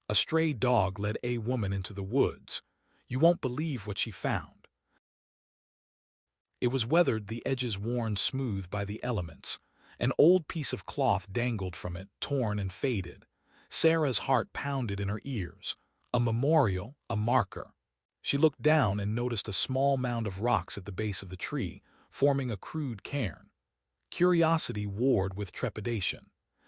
A stray dog led a woman into the woods. You won't believe what she found. It was weathered, the edges worn smooth by the elements. An old piece of cloth dangled from it, torn and faded. Sarah's heart pounded in her ears. A memorial, a marker. She looked down and noticed a small mound of rocks at the base of the tree, forming a crude cairn. Curiosity warred with trepidation.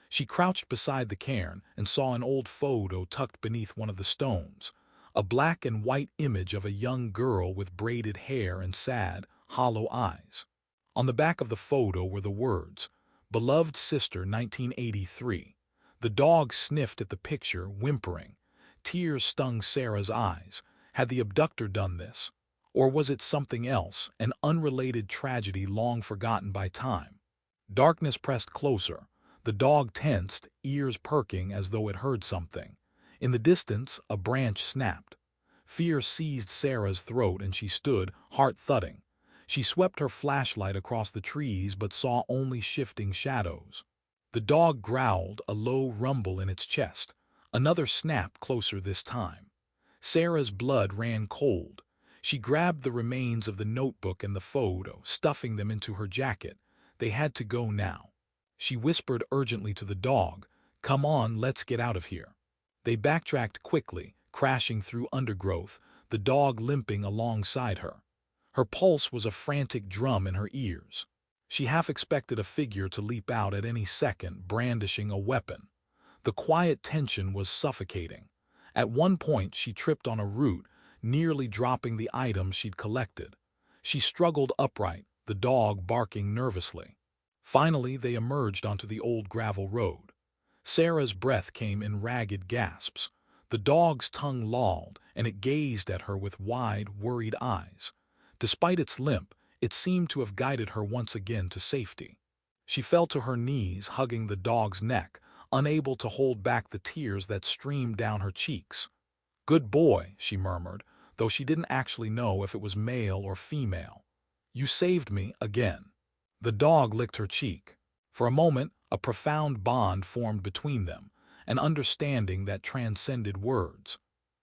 She crouched beside the cairn and saw an old photo tucked beneath one of the stones. A black and white image of a young girl with braided hair and sad, hollow eyes. On the back of the photo were the words, "Beloved Sister 1983." The dog sniffed at the picture, whimpering. Tears stung Sarah's eyes. Had the abductor done this? Or was it something else, an unrelated tragedy long forgotten by time? Darkness pressed closer. The dog tensed, ears perking as though it heard something. In the distance, a branch snapped. Fear seized Sarah's throat and she stood, heart thudding. She swept her flashlight across the trees but saw only shifting shadows. The dog growled, a low rumble in its chest. Another snap, closer this time. Sarah's blood ran cold. She grabbed the remains of the notebook and the photo, stuffing them into her jacket. They had to go now. She whispered urgently to the dog, "Come on, let's get out of here." They backtracked quickly, crashing through undergrowth, the dog limping alongside her. Her pulse was a frantic drum in her ears. She half expected a figure to leap out at any second, brandishing a weapon. The quiet tension was suffocating. At one point she tripped on a root, nearly dropping the items she'd collected. She struggled upright, the dog barking nervously. Finally, they emerged onto the old gravel road. Sarah's breath came in ragged gasps. The dog's tongue lolled, and it gazed at her with wide, worried eyes. Despite its limp, it seemed to have guided her once again to safety. She fell to her knees, hugging the dog's neck, unable to hold back the tears that streamed down her cheeks. "Good boy," she murmured, though she didn't actually know if it was male or female. "You saved me again." The dog licked her cheek. For a moment, a profound bond formed between them, an understanding that transcended words.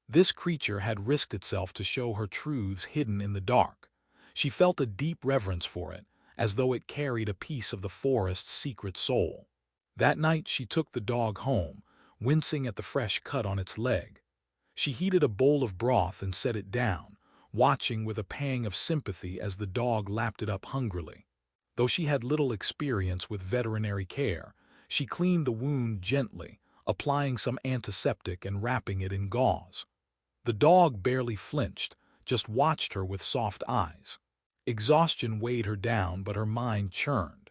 This creature had risked itself to show her truths hidden in the dark. She felt a deep reverence for it, as though it carried a piece of the forest's secret soul. That night she took the dog home, wincing at the fresh cut on its leg. She heated a bowl of broth and set it down, watching with a pang of sympathy as the dog lapped it up hungrily. Though she had little experience with veterinary care, she cleaned the wound gently, applying some antiseptic and wrapping it in gauze. The dog barely flinched, just watched her with soft eyes. Exhaustion weighed her down, but her mind churned.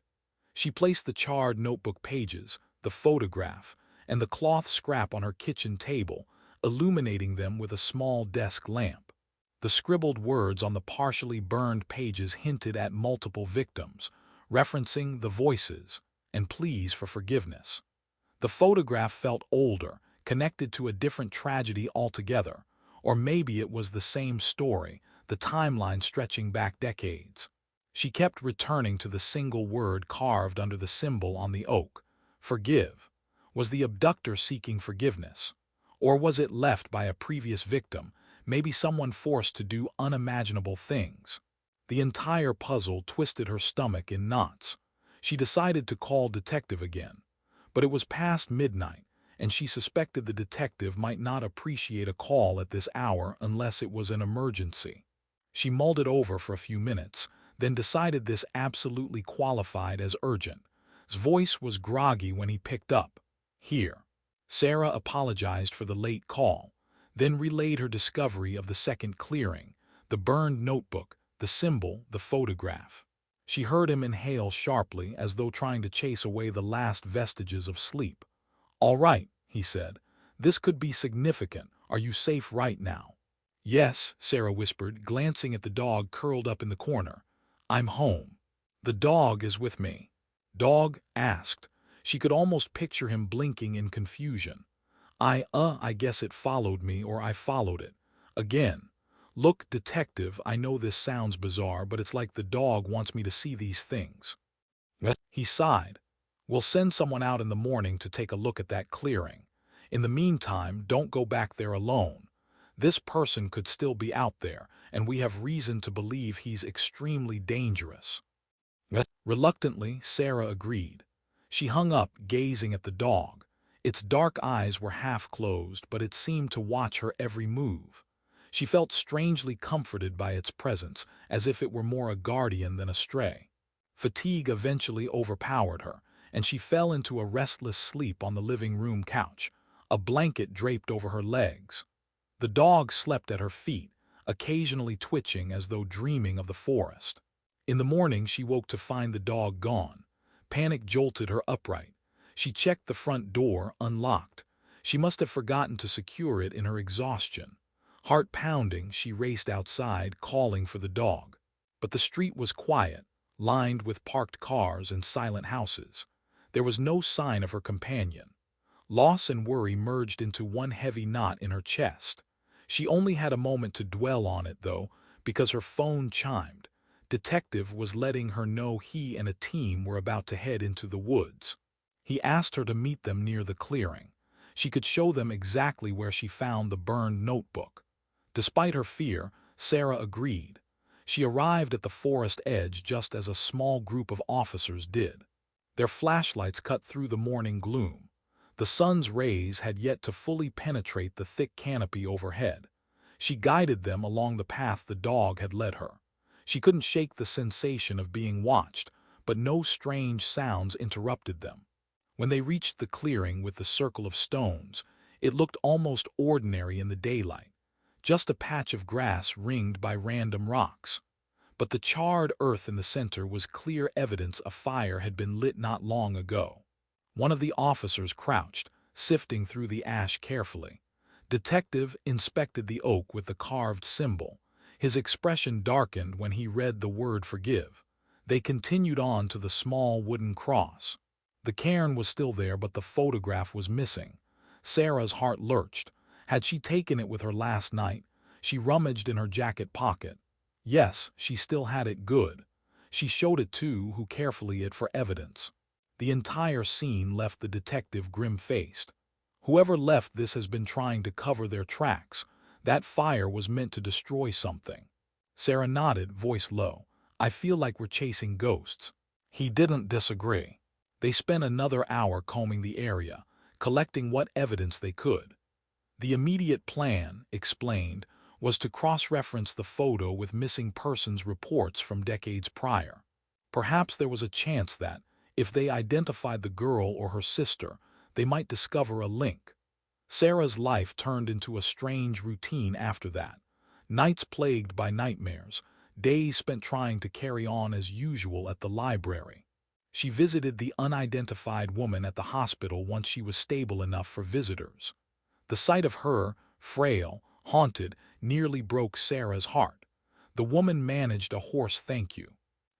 She placed the charred notebook pages, the photograph, and the cloth scrap on her kitchen table, illuminating them with a small desk lamp. The scribbled words on the partially burned pages hinted at multiple victims, referencing the voices and pleas for forgiveness. The photograph felt older, connected to a different tragedy altogether, or maybe it was the same story, the timeline stretching back decades. She kept returning to the single word carved under the symbol on the oak. Forgive. Was the abductor seeking forgiveness? Or was it left by a previous victim, maybe someone forced to do unimaginable things? The entire puzzle twisted her stomach in knots. She decided to call detective again. But it was past midnight, and she suspected the detective might not appreciate a call at this hour unless it was an emergency. She mulled it over for a few minutes, then decided this absolutely qualified as urgent. His voice was groggy when he picked up. "Here." Sarah apologized for the late call, then relayed her discovery of the second clearing, the burned notebook, the symbol, the photograph. She heard him inhale sharply as though trying to chase away the last vestiges of sleep. "All right," he said. "This could be significant. Are you safe right now?" "Yes," Sarah whispered, glancing at the dog curled up in the corner. "I'm home. The dog is with me." "Dog?" asked. She could almost picture him blinking in confusion. I guess it followed me or I followed it. Again. Look, detective, I know this sounds bizarre, but it's like the dog wants me to see these things." He sighed. "We'll send someone out in the morning to take a look at that clearing. In the meantime, don't go back there alone. This person could still be out there, and we have reason to believe he's extremely dangerous." Reluctantly, Sarah agreed. She hung up, gazing at the dog. Its dark eyes were half closed, but it seemed to watch her every move. She felt strangely comforted by its presence, as if it were more a guardian than a stray. Fatigue eventually overpowered her, and she fell into a restless sleep on the living room couch, a blanket draped over her legs. The dog slept at her feet, occasionally twitching as though dreaming of the forest. In the morning, she woke to find the dog gone. Panic jolted her upright. She checked the front door, unlocked. She must have forgotten to secure it in her exhaustion. Heart pounding, she raced outside, calling for the dog. But the street was quiet, lined with parked cars and silent houses. There was no sign of her companion. Loss and worry merged into one heavy knot in her chest. She only had a moment to dwell on it, though, because her phone chimed. Detective was letting her know he and a team were about to head into the woods. He asked her to meet them near the clearing. She could show them exactly where she found the burned notebook. Despite her fear, Sarah agreed. She arrived at the forest edge just as a small group of officers did. Their flashlights cut through the morning gloom. The sun's rays had yet to fully penetrate the thick canopy overhead. She guided them along the path the dog had led her. She couldn't shake the sensation of being watched, but no strange sounds interrupted them. When they reached the clearing with the circle of stones, it looked almost ordinary in the daylight, just a patch of grass ringed by random rocks. But the charred earth in the center was clear evidence a fire had been lit not long ago. One of the officers crouched, sifting through the ash carefully. Detective inspected the oak with the carved symbol. His expression darkened when he read the word forgive. They continued on to the small wooden cross. The cairn was still there, but the photograph was missing. Sarah's heart lurched. Had she taken it with her last night? She rummaged in her jacket pocket. Yes, she still had it good. She showed it to who carefully it for evidence. The entire scene left the detective grim-faced. Whoever left this has been trying to cover their tracks. That fire was meant to destroy something. Sarah nodded, voice low. I feel like we're chasing ghosts. He didn't disagree. They spent another hour combing the area, collecting what evidence they could. The immediate plan, explained, was to cross-reference the photo with missing persons reports from decades prior. Perhaps there was a chance that, if they identified the girl or her sister, they might discover a link. Sarah's life turned into a strange routine after that. Nights plagued by nightmares, days spent trying to carry on as usual at the library. She visited the unidentified woman at the hospital once she was stable enough for visitors. The sight of her, frail, haunted, nearly broke Sarah's heart. The woman managed a hoarse thank you.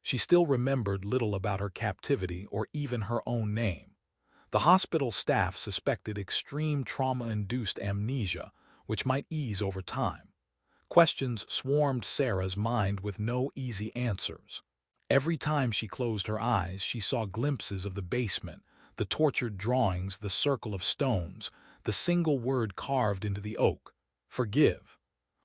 She still remembered little about her captivity or even her own name. The hospital staff suspected extreme trauma-induced amnesia, which might ease over time. Questions swarmed Sarah's mind with no easy answers. Every time she closed her eyes, she saw glimpses of the basement, the tortured drawings, the circle of stones, the single word carved into the oak: forgive.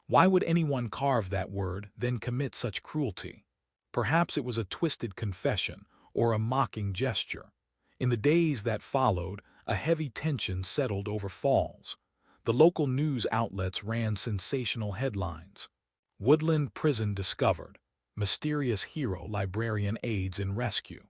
Why would anyone carve that word, then commit such cruelty? Perhaps it was a twisted confession or a mocking gesture. In the days that followed, a heavy tension settled over Falls. The local news outlets ran sensational headlines. Woodland prison discovered. Mysterious hero librarian aids in rescue.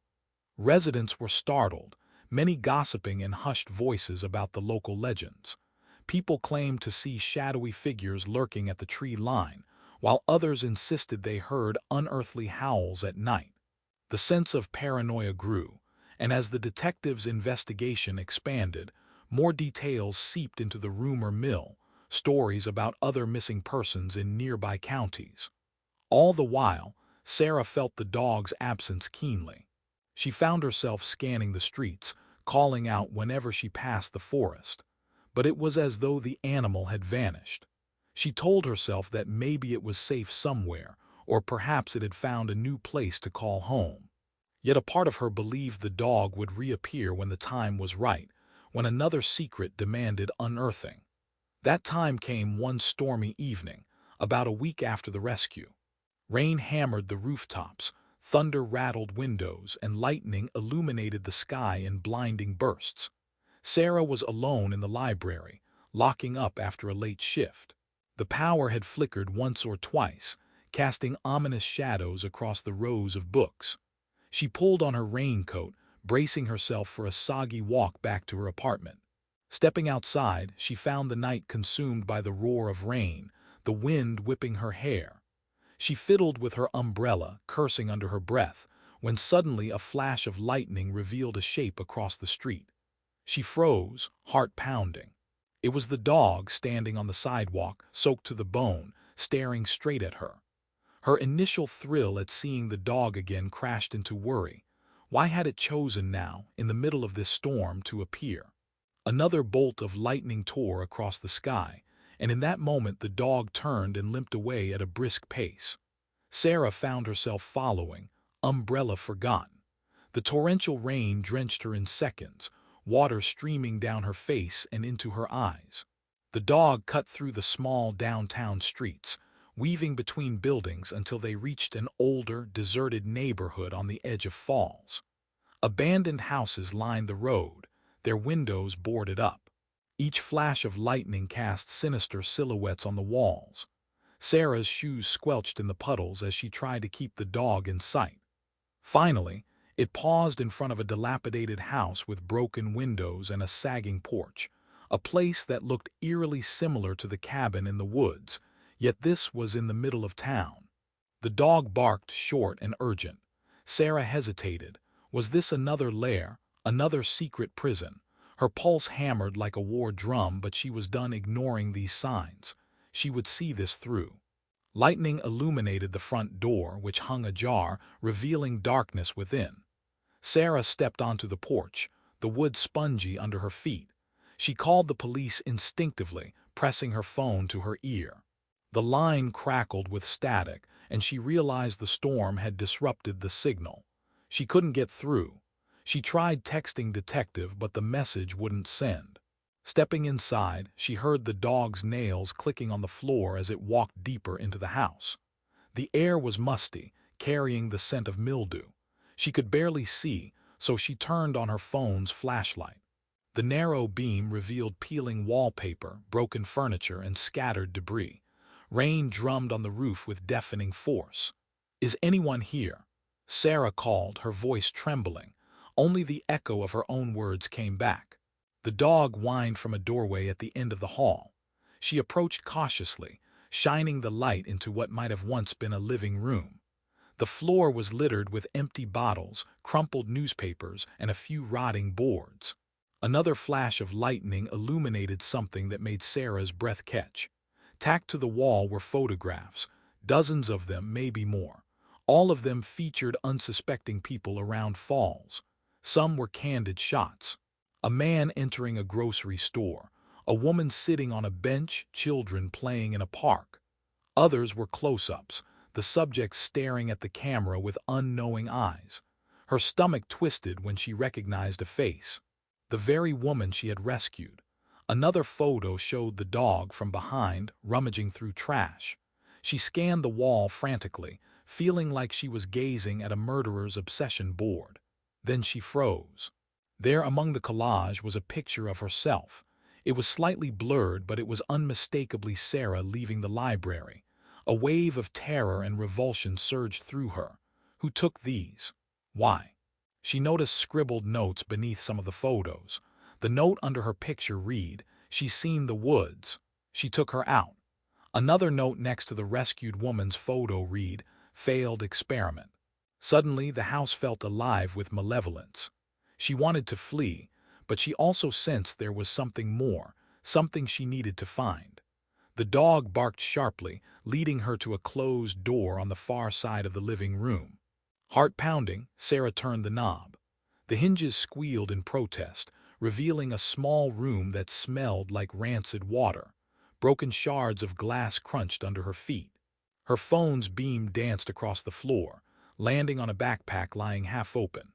Residents were startled, many gossiping in hushed voices about the local legends. People claimed to see shadowy figures lurking at the tree line, while others insisted they heard unearthly howls at night. The sense of paranoia grew, and as the detectives' investigation expanded, more details seeped into the rumor mill, stories about other missing persons in nearby counties. All the while, Sarah felt the dog's absence keenly. She found herself scanning the streets, calling out whenever she passed the forest. But it was as though the animal had vanished. She told herself that maybe it was safe somewhere, or perhaps it had found a new place to call home. Yet a part of her believed the dog would reappear when the time was right, when another secret demanded unearthing. That time came one stormy evening, about a week after the rescue. Rain hammered the rooftops, thunder rattled windows, and lightning illuminated the sky in blinding bursts. Sarah was alone in the library, locking up after a late shift. The power had flickered once or twice, casting ominous shadows across the rows of books. She pulled on her raincoat, bracing herself for a soggy walk back to her apartment. Stepping outside, she found the night consumed by the roar of rain, the wind whipping her hair. She fiddled with her umbrella, cursing under her breath, when suddenly a flash of lightning revealed a shape across the street. She froze, heart pounding. It was the dog standing on the sidewalk, soaked to the bone, staring straight at her. Her initial thrill at seeing the dog again crashed into worry. Why had it chosen now, in the middle of this storm, to appear? Another bolt of lightning tore across the sky, and in that moment the dog turned and limped away at a brisk pace. Sarah found herself following, umbrella forgotten. The torrential rain drenched her in seconds, water streaming down her face and into her eyes. The dog cut through the small downtown streets, weaving between buildings until they reached an older, deserted neighborhood on the edge of Falls. Abandoned houses lined the road, their windows boarded up. Each flash of lightning cast sinister silhouettes on the walls. Sarah's shoes squelched in the puddles as she tried to keep the dog in sight. Finally, it paused in front of a dilapidated house with broken windows and a sagging porch, a place that looked eerily similar to the cabin in the woods, yet this was in the middle of town. The dog barked short and urgent. Sarah hesitated. Was this another lair, another secret prison? Her pulse hammered like a war drum, but she was done ignoring these signs. She would see this through. Lightning illuminated the front door, which hung ajar, revealing darkness within. Sarah stepped onto the porch, the wood spongy under her feet. She called the police instinctively, pressing her phone to her ear. The line crackled with static, and she realized the storm had disrupted the signal. She couldn't get through. She tried texting detective, but the message wouldn't send. Stepping inside, she heard the dog's nails clicking on the floor as it walked deeper into the house. The air was musty, carrying the scent of mildew. She could barely see, so she turned on her phone's flashlight. The narrow beam revealed peeling wallpaper, broken furniture, and scattered debris. Rain drummed on the roof with deafening force. "Is anyone here?" Sarah called, her voice trembling. Only the echo of her own words came back. The dog whined from a doorway at the end of the hall. She approached cautiously, shining the light into what might have once been a living room. The floor was littered with empty bottles, crumpled newspapers, and a few rotting boards. Another flash of lightning illuminated something that made Sarah's breath catch. Tacked to the wall were photographs, dozens of them, maybe more. All of them featured unsuspecting people around Falls. Some were candid shots. A man entering a grocery store, a woman sitting on a bench, children playing in a park. Others were close-ups, the subject staring at the camera with unknowing eyes. Her stomach twisted when she recognized a face. The very woman she had rescued. Another photo showed the dog from behind, rummaging through trash. She scanned the wall frantically, feeling like she was gazing at a murderer's obsession board. Then she froze. There among the collage was a picture of herself. It was slightly blurred, but it was unmistakably Sarah leaving the library. A wave of terror and revulsion surged through her. Who took these? Why? She noticed scribbled notes beneath some of the photos. The note under her picture read, "She's seen the woods. She took her out." Another note next to the rescued woman's photo read, "Failed experiment." Suddenly, the house felt alive with malevolence. She wanted to flee, but she also sensed there was something more, something she needed to find. The dog barked sharply, leading her to a closed door on the far side of the living room. Heart pounding, Sarah turned the knob. The hinges squealed in protest, revealing a small room that smelled like rancid water. Broken shards of glass crunched under her feet. Her phone's beam danced across the floor, landing on a backpack lying half open.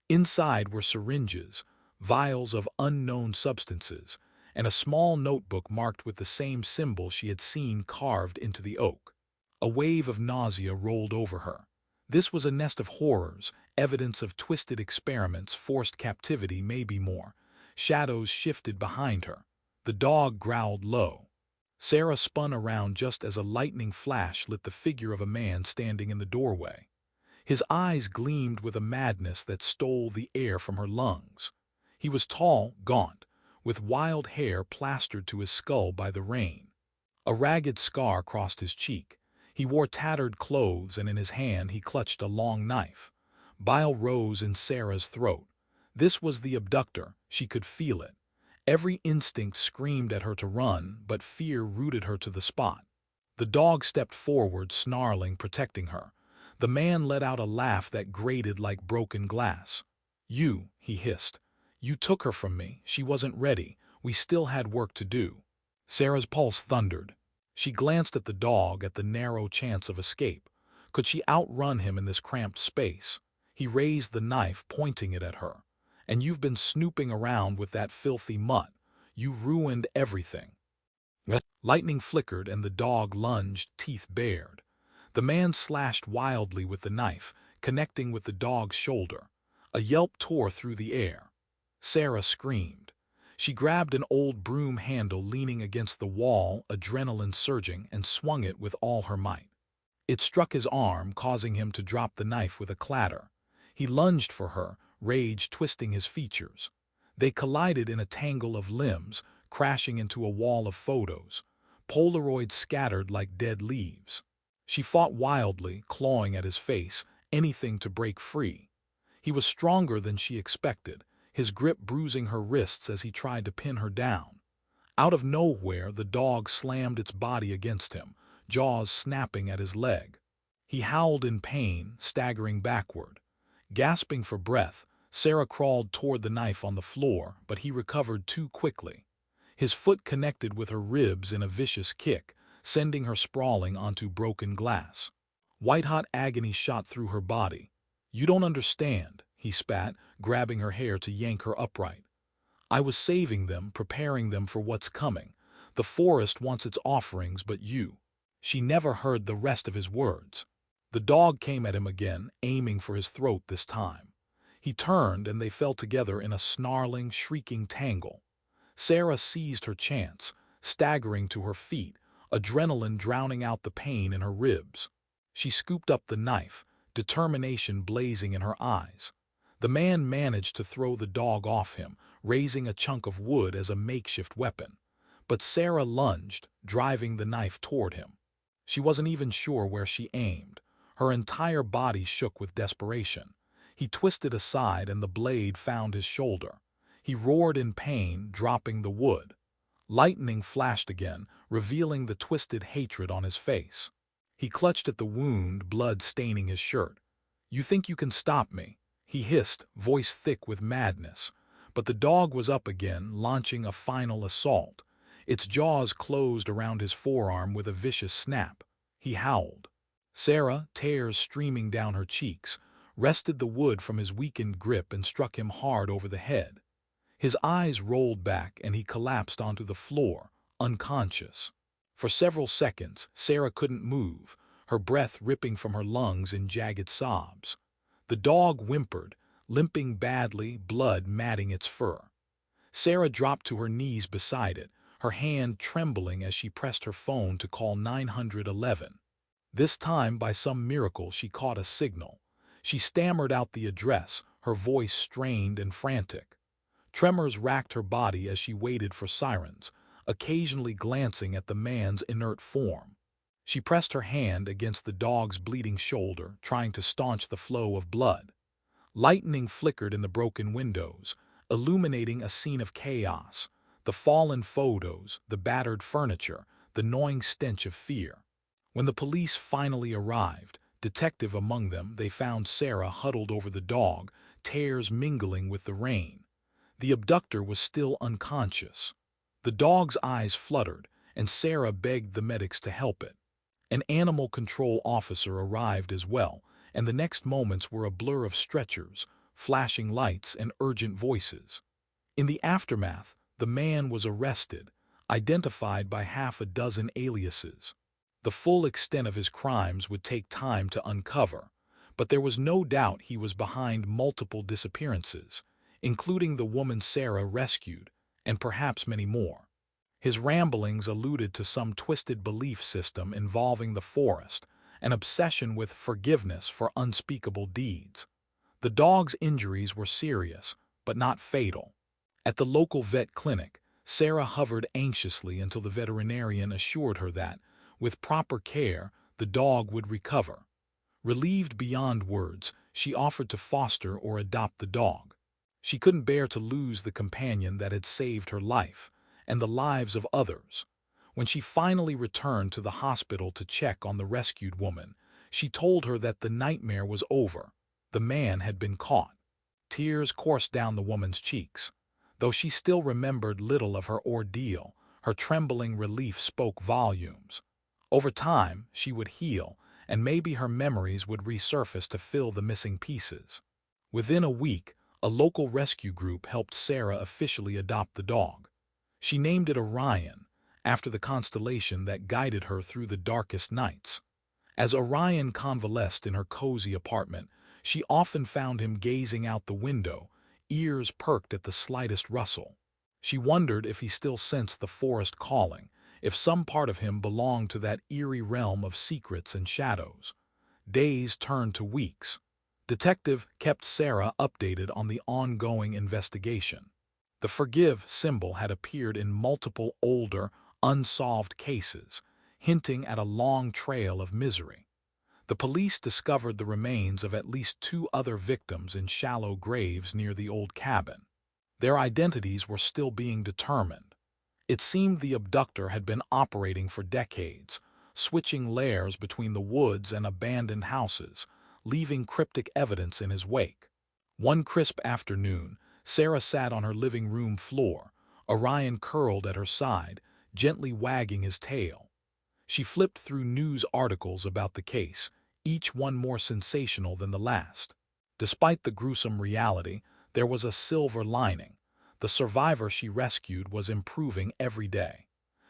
Inside were syringes, vials of unknown substances, and a small notebook marked with the same symbol she had seen carved into the oak. A wave of nausea rolled over her. This was a nest of horrors, evidence of twisted experiments, forced captivity, maybe more. Shadows shifted behind her. The dog growled low. Sarah spun around just as a lightning flash lit the figure of a man standing in the doorway. His eyes gleamed with a madness that stole the air from her lungs. He was tall, gaunt, with wild hair plastered to his skull by the rain. A ragged scar crossed his cheek. He wore tattered clothes, and in his hand he clutched a long knife. Bile rose in Sarah's throat. This was the abductor. She could feel it. Every instinct screamed at her to run, but fear rooted her to the spot. The dog stepped forward, snarling, protecting her. The man let out a laugh that grated like broken glass. "You," he hissed. "You took her from me. She wasn't ready. We still had work to do." Sarah's pulse thundered. She glanced at the dog, at the narrow chance of escape. Could she outrun him in this cramped space? He raised the knife, pointing it at her. "And you've been snooping around with that filthy mutt. You ruined everything." Lightning flickered and the dog lunged, teeth bared. The man slashed wildly with the knife, connecting with the dog's shoulder. A yelp tore through the air. Sarah screamed. She grabbed an old broom handle leaning against the wall, adrenaline surging, and swung it with all her might. It struck his arm, causing him to drop the knife with a clatter. He lunged for her, rage twisting his features. They collided in a tangle of limbs, crashing into a wall of photos. Polaroids scattered like dead leaves. She fought wildly, clawing at his face, anything to break free. He was stronger than she expected, his grip bruising her wrists as he tried to pin her down. Out of nowhere, the dog slammed its body against him, jaws snapping at his leg. He howled in pain, staggering backward. Gasping for breath, Sarah crawled toward the knife on the floor, but he recovered too quickly. His foot connected with her ribs in a vicious kick, sending her sprawling onto broken glass. White-hot agony shot through her body. "You don't understand," he spat, grabbing her hair to yank her upright. "I was saving them, preparing them for what's coming. The forest wants its offerings, but you." She never heard the rest of his words. The dog came at him again, aiming for his throat this time. He turned, and they fell together in a snarling, shrieking tangle. Sarah seized her chance, staggering to her feet, adrenaline drowning out the pain in her ribs. She scooped up the knife, determination blazing in her eyes. The man managed to throw the dog off him, raising a chunk of wood as a makeshift weapon. But Sarah lunged, driving the knife toward him. She wasn't even sure where she aimed. Her entire body shook with desperation. He twisted aside and the blade found his shoulder. He roared in pain, dropping the wood. Lightning flashed again, revealing the twisted hatred on his face. He clutched at the wound, blood staining his shirt. "You think you can stop me?" he hissed, voice thick with madness. But the dog was up again, launching a final assault. Its jaws closed around his forearm with a vicious snap. He howled. Sarah, tears streaming down her cheeks, wrested the wood from his weakened grip and struck him hard over the head. His eyes rolled back and he collapsed onto the floor, unconscious. For several seconds, Sarah couldn't move, her breath ripping from her lungs in jagged sobs. The dog whimpered, limping badly, blood matting its fur. Sarah dropped to her knees beside it, her hand trembling as she pressed her phone to call 911. This time, by some miracle, she caught a signal. She stammered out the address, her voice strained and frantic. Tremors racked her body as she waited for sirens, occasionally glancing at the man's inert form. She pressed her hand against the dog's bleeding shoulder, trying to staunch the flow of blood. Lightning flickered in the broken windows, illuminating a scene of chaos. The fallen photos, the battered furniture, the gnawing stench of fear. When the police finally arrived, detective among them, they found Sarah huddled over the dog, tears mingling with the rain. The abductor was still unconscious. The dog's eyes fluttered, and Sarah begged the medics to help it. An animal control officer arrived as well, and the next moments were a blur of stretchers, flashing lights, and urgent voices. In the aftermath, the man was arrested, identified by half a dozen aliases. The full extent of his crimes would take time to uncover, but there was no doubt he was behind multiple disappearances, including the woman Sarah rescued, and perhaps many more. His ramblings alluded to some twisted belief system involving the forest, an obsession with forgiveness for unspeakable deeds. The dog's injuries were serious, but not fatal. At the local vet clinic, Sarah hovered anxiously until the veterinarian assured her that, with proper care, the dog would recover. Relieved beyond words, she offered to foster or adopt the dog. She couldn't bear to lose the companion that had saved her life, and the lives of others. When she finally returned to the hospital to check on the rescued woman, she told her that the nightmare was over. The man had been caught. Tears coursed down the woman's cheeks. Though she still remembered little of her ordeal, her trembling relief spoke volumes. Over time, she would heal, and maybe her memories would resurface to fill the missing pieces. Within a week, a local rescue group helped Sarah officially adopt the dog. She named it Orion, after the constellation that guided her through the darkest nights. As Orion convalesced in her cozy apartment, she often found him gazing out the window, ears perked at the slightest rustle. She wondered if he still sensed the forest calling, if some part of him belonged to that eerie realm of secrets and shadows. Days turned to weeks. Detective kept Sarah updated on the ongoing investigation. The forgive symbol had appeared in multiple older, unsolved cases, hinting at a long trail of misery. The police discovered the remains of at least 2 other victims in shallow graves near the old cabin. Their identities were still being determined. It seemed the abductor had been operating for decades, switching lairs between the woods and abandoned houses, leaving cryptic evidence in his wake. One crisp afternoon, Sarah sat on her living room floor, Orion curled at her side, gently wagging his tail. She flipped through news articles about the case, each one more sensational than the last. Despite the gruesome reality, there was a silver lining. The survivor she rescued was improving every day.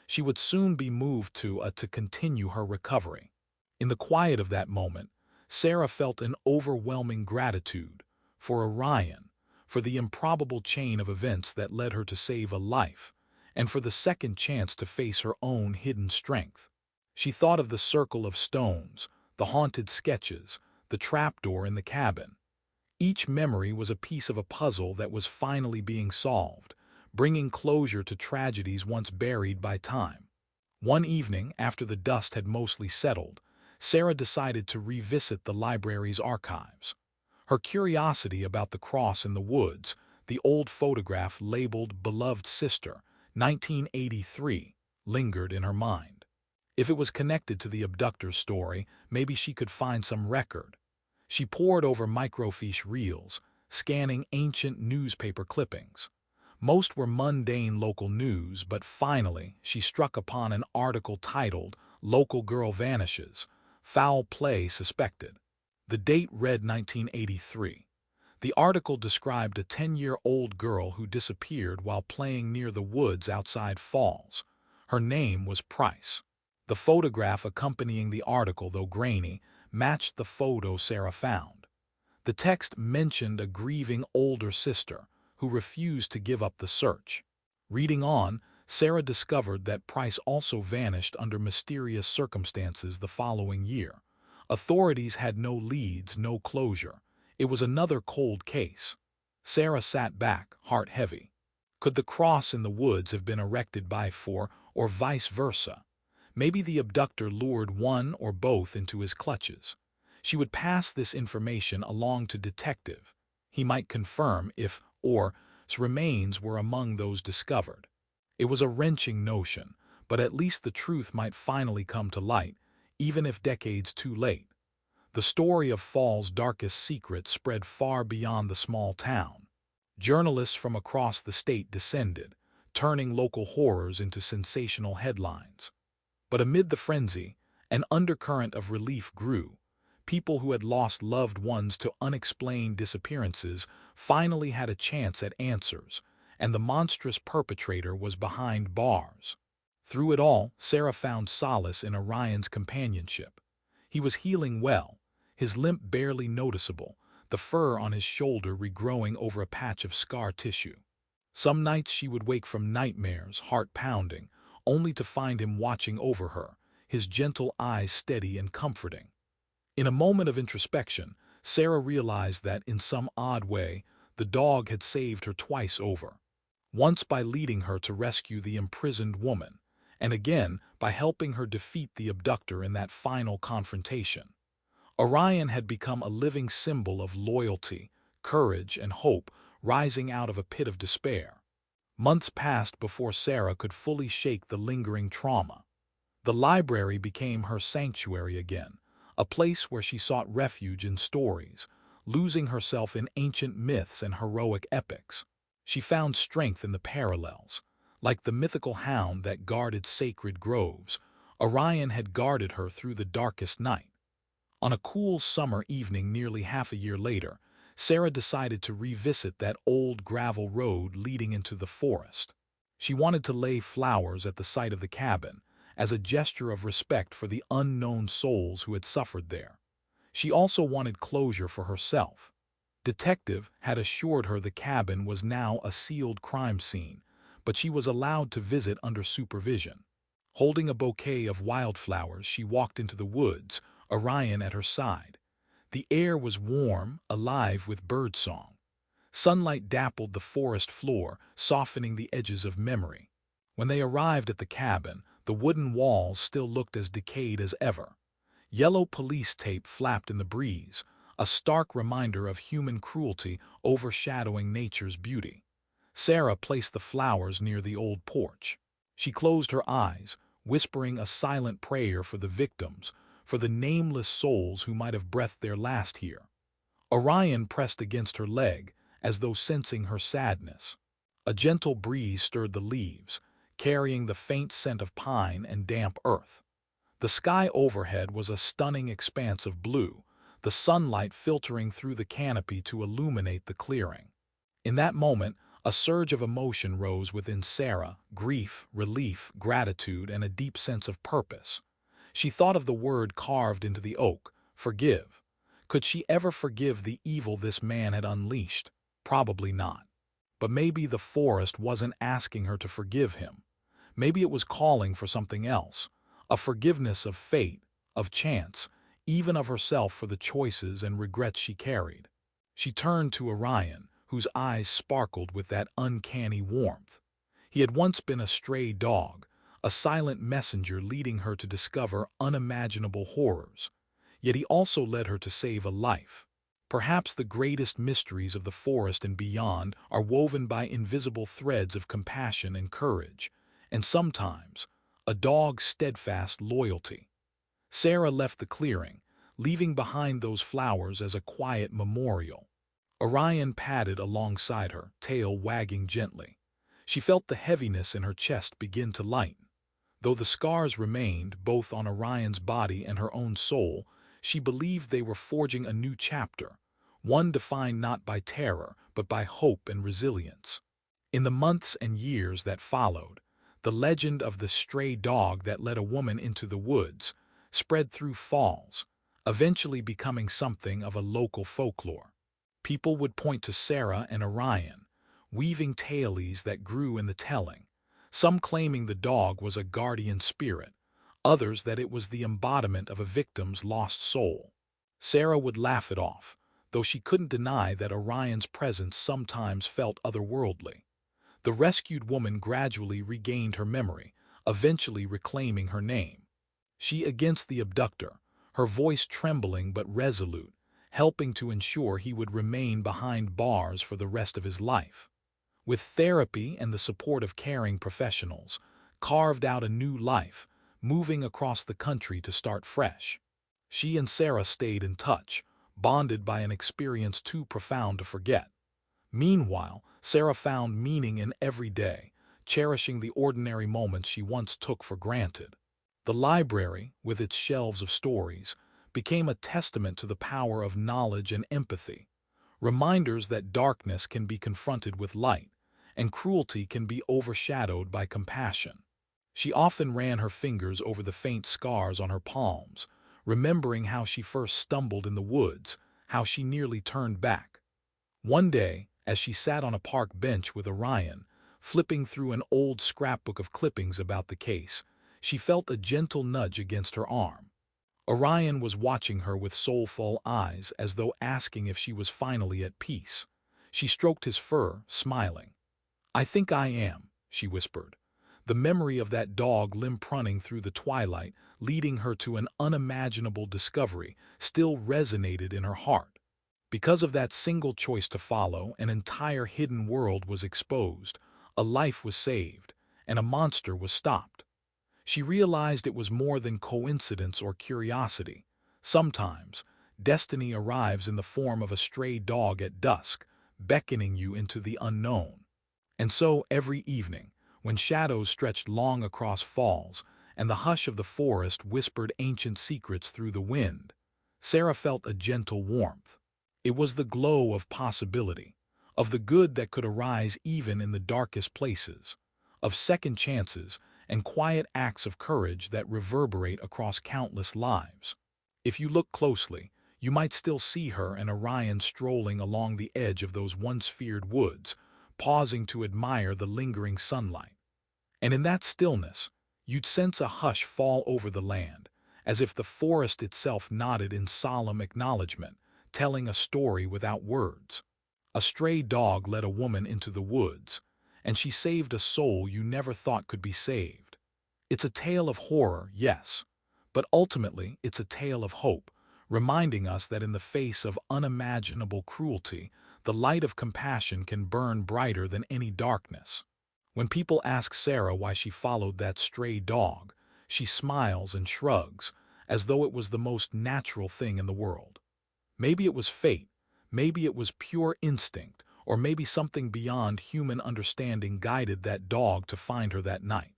She would soon be moved to continue her recovery. In the quiet of that moment, Sarah felt an overwhelming gratitude for Orion, for the improbable chain of events that led her to save a life, and for the second chance to face her own hidden strength. She thought of the circle of stones, the haunted sketches, the trapdoor in the cabin. Each memory was a piece of a puzzle that was finally being solved, bringing closure to tragedies once buried by time. One evening, after the dust had mostly settled, Sarah decided to revisit the library's archives. Her curiosity about the cross in the woods, the old photograph labeled Beloved Sister, 1983, lingered in her mind. If it was connected to the abductor's story, maybe she could find some record. She pored over microfiche reels, scanning ancient newspaper clippings. Most were mundane local news, but finally she struck upon an article titled "Local Girl Vanishes, Foul Play Suspected." The date read 1983. The article described a 10-year-old girl who disappeared while playing near the woods outside Falls. Her name was Price. The photograph accompanying the article, though grainy, matched the photo Sarah found. The text mentioned a grieving older sister who refused to give up the search. Reading on, Sarah discovered that Price also vanished under mysterious circumstances the following year. Authorities had no leads, no closure. It was another cold case. Sarah sat back, heart heavy. Could the cross in the woods have been erected by or vice versa? Maybe the abductor lured one or both into his clutches. She would pass this information along to Detective. He might confirm if or's remains were among those discovered. It was a wrenching notion, but at least the truth might finally come to light, even if decades too late. The story of Fall's darkest secret spread far beyond the small town. Journalists from across the state descended, turning local horrors into sensational headlines. But amid the frenzy, an undercurrent of relief grew. People who had lost loved ones to unexplained disappearances finally had a chance at answers, and the monstrous perpetrator was behind bars. Through it all, Sarah found solace in Orion's companionship. He was healing well, his limp barely noticeable, the fur on his shoulder regrowing over a patch of scar tissue. Some nights she would wake from nightmares, heart pounding, only to find him watching over her, his gentle eyes steady and comforting. In a moment of introspection, Sarah realized that, in some odd way, the dog had saved her twice over. Once by leading her to rescue the imprisoned woman, and again by helping her defeat the abductor in that final confrontation. Orion had become a living symbol of loyalty, courage, and hope rising out of a pit of despair. Months passed before Sarah could fully shake the lingering trauma. The library became her sanctuary again, a place where she sought refuge in stories, losing herself in ancient myths and heroic epics. She found strength in the parallels. Like the mythical hound that guarded sacred groves, Orion had guarded her through the darkest night. On a cool summer evening nearly half a year later, Sarah decided to revisit that old gravel road leading into the forest. She wanted to lay flowers at the site of the cabin, as a gesture of respect for the unknown souls who had suffered there. She also wanted closure for herself. Detective had assured her the cabin was now a sealed crime scene, but she was allowed to visit under supervision. Holding a bouquet of wildflowers, she walked into the woods, Orion at her side. The air was warm, alive with birdsong. Sunlight dappled the forest floor, softening the edges of memory. When they arrived at the cabin, the wooden walls still looked as decayed as ever. Yellow police tape flapped in the breeze, a stark reminder of human cruelty overshadowing nature's beauty. Sarah placed the flowers near the old porch. She closed her eyes, whispering a silent prayer for the victims, for the nameless souls who might have breathed their last here. Orion pressed against her leg, as though sensing her sadness. A gentle breeze stirred the leaves, carrying the faint scent of pine and damp earth. The sky overhead was a stunning expanse of blue, the sunlight filtering through the canopy to illuminate the clearing. In that moment, a surge of emotion rose within Sarah, grief, relief, gratitude, and a deep sense of purpose. She thought of the word carved into the oak, forgive. Could she ever forgive the evil this man had unleashed? Probably not. But maybe the forest wasn't asking her to forgive him. Maybe it was calling for something else, a forgiveness of fate, of chance, even of herself for the choices and regrets she carried. She turned to Orion, whose eyes sparkled with that uncanny warmth. He had once been a stray dog, a silent messenger leading her to discover unimaginable horrors. Yet he also led her to save a life. Perhaps the greatest mysteries of the forest and beyond are woven by invisible threads of compassion and courage, and sometimes a dog's steadfast loyalty. Sarah left the clearing, leaving behind those flowers as a quiet memorial. Orion padded alongside her, tail wagging gently. She felt the heaviness in her chest begin to lighten. Though the scars remained, both on Orion's body and her own soul, she believed they were forging a new chapter, one defined not by terror, but by hope and resilience. In the months and years that followed, the legend of the stray dog that led a woman into the woods spread through Falls, eventually becoming something of a local folklore. People would point to Sarah and Orion, weaving tales that grew in the telling, some claiming the dog was a guardian spirit, others that it was the embodiment of a victim's lost soul. Sarah would laugh it off, though she couldn't deny that Orion's presence sometimes felt otherworldly. The rescued woman gradually regained her memory, eventually reclaiming her name. She against the abductor, her voice trembling but resolute, helping to ensure he would remain behind bars for the rest of his life. With therapy and the support of caring professionals, carved out a new life, moving across the country to start fresh. She and Sarah stayed in touch, bonded by an experience too profound to forget. Meanwhile, Sarah found meaning in every day, cherishing the ordinary moments she once took for granted. The library, with its shelves of stories, became a testament to the power of knowledge and empathy, reminders that darkness can be confronted with light, and cruelty can be overshadowed by compassion. She often ran her fingers over the faint scars on her palms, remembering how she first stumbled in the woods, how she nearly turned back. One day, as she sat on a park bench with Orion, flipping through an old scrapbook of clippings about the case, she felt a gentle nudge against her arm. Orion was watching her with soulful eyes as though asking if she was finally at peace. She stroked his fur, smiling. "I think I am," she whispered. The memory of that dog limp-running through the twilight, leading her to an unimaginable discovery, still resonated in her heart. Because of that single choice to follow, an entire hidden world was exposed, a life was saved, and a monster was stopped. She realized it was more than coincidence or curiosity. Sometimes, destiny arrives in the form of a stray dog at dusk, beckoning you into the unknown. And so, every evening, when shadows stretched long across falls and the hush of the forest whispered ancient secrets through the wind, Sarah felt a gentle warmth. It was the glow of possibility, of the good that could arise even in the darkest places, of second chances and quiet acts of courage that reverberate across countless lives. If you look closely, you might still see her and Orion strolling along the edge of those once feared woods, pausing to admire the lingering sunlight. And in that stillness, you'd sense a hush fall over the land, as if the forest itself nodded in solemn acknowledgement, telling a story without words. A stray dog led a woman into the woods, and she saved a soul you never thought could be saved. It's a tale of horror, yes, but ultimately it's a tale of hope, reminding us that in the face of unimaginable cruelty, the light of compassion can burn brighter than any darkness. When people ask Sarah why she followed that stray dog, she smiles and shrugs, as though it was the most natural thing in the world. Maybe it was fate, maybe it was pure instinct, or maybe something beyond human understanding guided that dog to find her that night.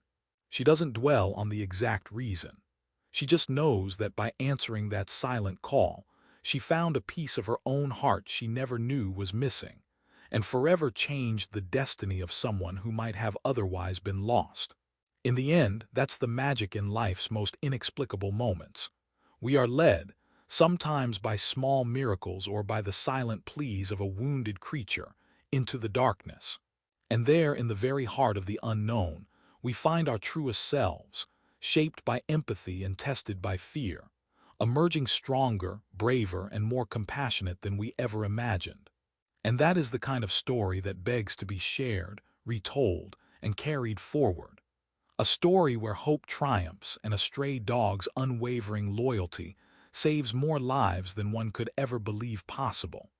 She doesn't dwell on the exact reason. She just knows that by answering that silent call, she found a piece of her own heart she never knew was missing, and forever changed the destiny of someone who might have otherwise been lost. In the end, that's the magic in life's most inexplicable moments. We are led, sometimes by small miracles or by the silent pleas of a wounded creature, into the darkness. And there, in the very heart of the unknown, we find our truest selves, shaped by empathy and tested by fear, emerging stronger, braver, and more compassionate than we ever imagined. And that is the kind of story that begs to be shared, retold, and carried forward. A story where hope triumphs and a stray dog's unwavering loyalty saves more lives than one could ever believe possible.